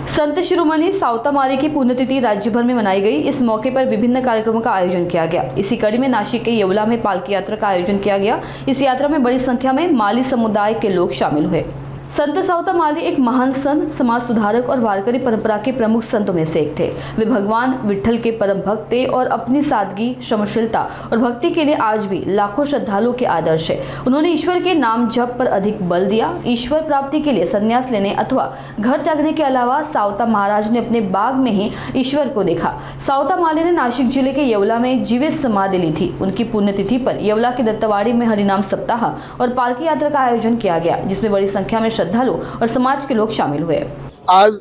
संत शिरोमणि सावता माली की पुण्यतिथि राज्य भर में मनाई गई। इस मौके पर विभिन्न कार्यक्रमों का आयोजन किया गया। इसी कड़ी में नासिक के येवला में पालकी यात्रा का आयोजन किया गया। इस यात्रा में बड़ी संख्या में माली समुदाय के लोग शामिल हुए। संत सावता माली एक महान संत, समाज सुधारक और वारकरी परंपरा के प्रमुख संतों में से एक थे। वे भगवान विट्ठल के परम भक्त थे और अपनी सादगी, क्षमाशीलता और भक्ति के लिए आज भी लाखों श्रद्धालुओं के आदर्श है। उन्होंने ईश्वर के नाम जप पर अधिक बल दिया। ईश्वर प्राप्ति के लिए संन्यास लेने अथवा घर त्यागने के अलावा सावता महाराज ने अपने बाग में ही ईश्वर को देखा। सावता माली ने नासिक जिले के येवला में जीवित समाधि ली थी। उनकी पुण्यतिथि पर येवला के दत्तवाड़ी में हरिनाम सप्ताह और पालकी यात्रा का आयोजन किया गया, जिसमें बड़ी संख्या में श्रद्धालु और समाज के लोग शामिल हुए। आज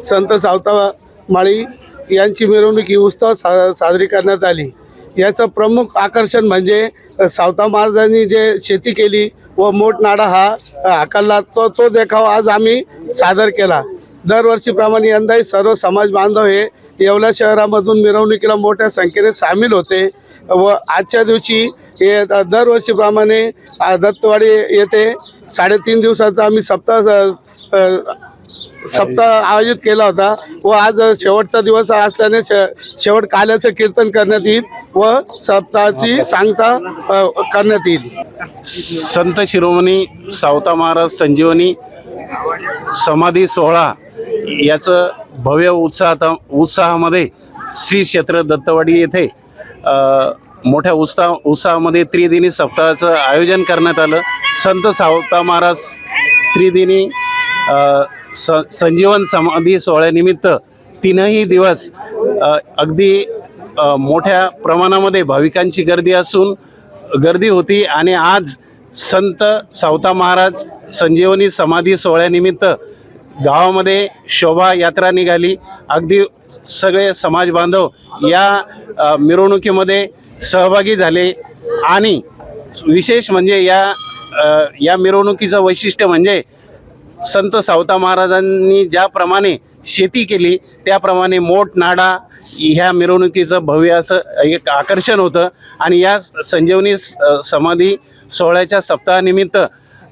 संत सावता माळी यांची मिरवणूक उत्सव साजरी करण्यात आली। याचं प्रमुख आकर्षण म्हणजे सावता महाराजांनी जे शेती केली व मोठनाडा हा हाकलला तो देखावा आज आम्ही सादर केला। दरवर्षीप्रमाणे यंदाही सर्व समाज बांधव हे येवला शहरामधून मिरवणुकीला मोठ्या संख्येने सामील होते व आजच्या दिवशी हे दरवर्षीप्रमाणे दत्तवाडी येथे 3.5 दिवसाचा आम्ही सप्ताह आयोजित केला होता व आज शेवटचा दिवस असल्याने शेवट काल्याचं कीर्तन करण्यात येईल व सप्ताहाची सांगता करण्यात येईल। संत शिरोमणी सावता महाराज संजीवनी समाधी सोहळा याचं भव्य उत्साहामध्ये श्री क्षेत्र दत्तवाडी येथे मोठ्या उत्साहामध्ये त्रिदिनी सप्ताहाचं आयोजन करण्यात आलं। संत सावता महाराज त्रिदिनी संजीवन समाधी सोहळ्यानिमित्त 3ही दिवस अगदी मोठ्या प्रमाणामध्ये भाविकांची गर्दी होती आणि आज संत सावता महाराज संजीवनी समाधी सोहळ्यानिमित्त गावामध्ये शोभा यात्रा निघाली। अगदी सगळे समाज बांधव या मिरवणुकीमध्ये सहभागी झाले आणि विशेष म्हणजे या मिरवणुकीचं वैशिष्ट्य म्हणजे संत सावता महाराजांनी ज्याप्रमाणे शेती केली त्याप्रमाणे मोठनाडा ह्या मिरवणुकीचं भव्य असं एक आकर्षण होतं। आणि या संजीवनी समाधी सोहळ्याच्या सप्ताहानिमित्त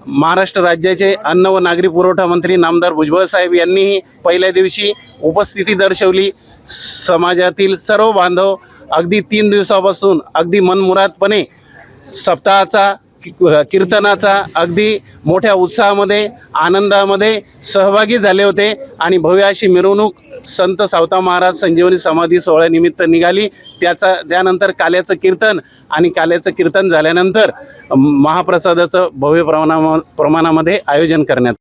महाराष्ट्र राज्याचे अन्न व नागरी पुरवठा मंत्री नामदार भुजबळ साहेब यांनीही पहिल्या दिवशी उपस्थिती दर्शवली। समाजातील सर्व बांधव अगदी 3 दिवसापासून अगदी मनमुरादपणे सप्ताहाचा कीर्तनाचा अगदी मोठ्या उत्साहामध्ये आनंदामध्ये सहभागी झाले होते आणि भव्य अशी मिरवणूक संत सावता महाराज संजीवनी समाधी सोहळ्यानिमित्त निघाली। त्यानंतर काल्याचं कीर्तन आणि काल्याचं कीर्तन झाल्यानंतर महाप्रसादाचं भव्य प्रमाणामध्ये आयोजन करण्यात आलं।